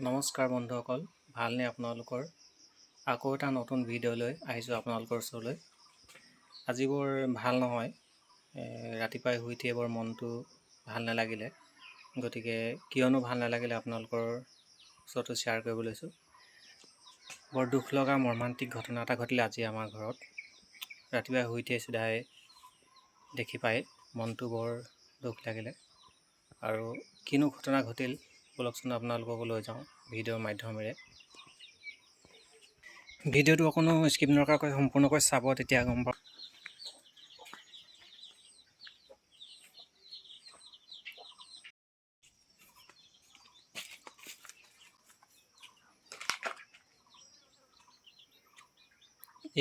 নমস্কাৰ বন্ধুসকল, ভালনে আপোনালোকৰ? আকৌ এটা নতুন ভিডিঅ'লৈ আহিছোঁ আপোনালোকৰ ওচৰলৈ। আজি বৰ ভাল নহয়, ৰাতিপুৱাই শুই উঠিয়ে বৰ মনটো ভাল নালাগিলে। গতিকে কিয়নো ভাল নালাগিলে আপোনালোকৰ ওচৰতো শ্বেয়াৰ কৰিব লৈছোঁ। বৰ দুখ লগা মৰ্মান্তিক ঘটনা এটা ঘটিলে আজি আমাৰ ঘৰত। ৰাতিপুৱাই শুই উঠিয়ে চিধাই দেখি পাই মনটো বৰ দুখ লাগিলে। আৰু কিনো ঘটনা ঘটিল বলকচোন আপোনালোকক লৈ যাওঁ ভিডিঅ'ৰ মাধ্যমেৰে। ভিডিঅ'টো অকণো স্কিপ নকৰাকৈ সম্পূৰ্ণকৈ চাব, তেতিয়া গম পাব।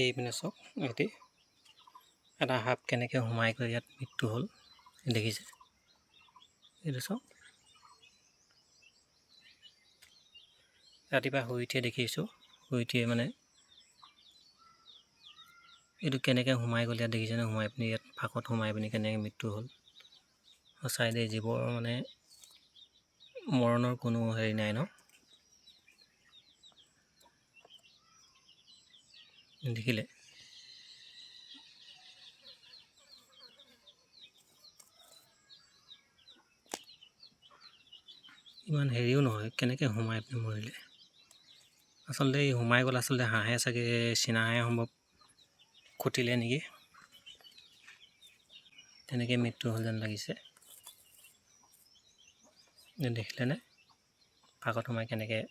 এইপিনে চাওক, এটা সাপ কেনেকৈ সোমাই গৈ ইয়াত মৃত্যু হ'ল দেখিছে। এইটো চাওক, ৰাতিপুৱা শুই উঠিয়ে দেখিছোঁ। শুই উঠিয়ে মানে এইটো কেনেকৈ সোমাই গ'ল ইয়াত দেখিছেনে? সোমাই পিনি ইয়াত ফাঁকত সোমাই পিনি কেনেকৈ মৃত্যু হ'ল। সঁচাই দেই, জীৱৰ মানে মৰণৰ কোনো হেৰি নাই ন? দেখিলে? ইমান হেৰিও নহয়, কেনেকৈ সোমাই পিনি মৰিলে। আচলতে এই সোমাই গ'ল, আচলতে হাঁহে চাগে চীনা হাঁহে সম্ভৱ খুটিলে নেকি, তেনেকৈ মৃত্যু হ'ল যেন লাগিছে। দেখিলেনে ফাঁকত সোমাই কেনেকৈ?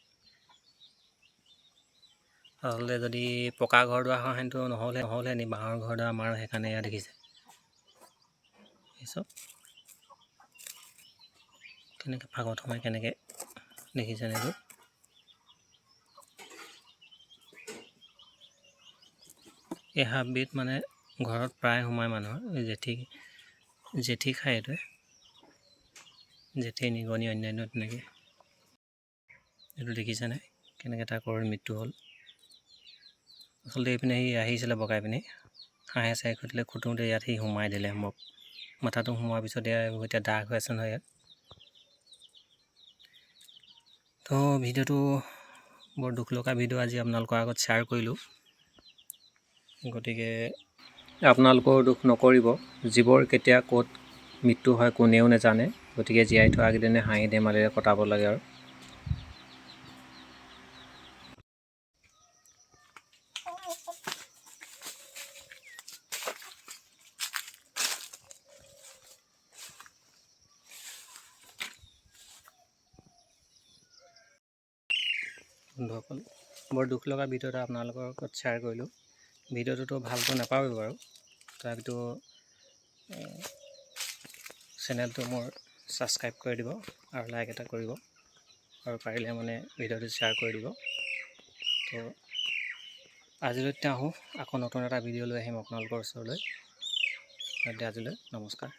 আচলতে যদি পকা ঘৰ দুৱাৰ হোৱাহেঁতেনতো নহ'লে নি, বাঁহৰ ঘৰ দুৱাৰ আমাৰ সেইকাৰণে এয়া দেখিছে। এই চব কেনেকৈ ফাঁকত সোমাই কেনেকৈ দেখিছেনে? এইটো এই সাপবিধ মানে ঘৰত প্ৰায় সোমাই মানুহৰ। জেঠী খায় এইটোৱে, জেঠী, নিগনি, অন্যান্য তেনেকৈ। এইটো দেখিছেনে কেনেকৈ তাৰ মৃত্যু হ'ল। আচলতে এইপিনে সি আহিছিলে বগাই পিনি, হাঁহে চাহে খুটিলে, খুটোঁতে ইয়াত সি সোমাই দিলে সম্ভৱ। মাথাটো সোমোৱাৰ পিছত এতিয়া দাগ হৈ আছে নহয় ইয়াত। তো ভিডিঅ'টো বৰ দুখ লগা ভিডিঅ' আজি আপোনালোকৰ আগত শ্বেয়াৰ কৰিলোঁ। গতিকে আপোনালোকেও দুখ নকৰিব। জীৱৰ কেতিয়া ক'ত মৃত্যু হয় কোনেও নাজানে। গতিকে জীয়াই থোৱা কেইদিনে হাঁহি ধেমালিৰে কটাব লাগে আৰু। বন্ধুসকল, বৰ দুখ লগা ভিডিঅ' এটা আপোনালোকৰ লগত শ্বেয়াৰ কৰিলোঁ। ভিডিঅ'টোতো ভালকৈ নাপাবই বাৰু, তথাপিতো চেনেলটো মোৰ ছাবস্ক্ৰাইব কৰি দিব আৰু লাইক এটা কৰিব, আৰু পাৰিলে মানে ভিডিঅ'টো শ্বেয়াৰ কৰি দিব। তো আজিলৈ আহোঁ, আকৌ নতুন এটা ভিডিঅ' লৈ আহিম আপোনালোকৰ ওচৰলৈ। আজিলৈ নমস্কাৰ।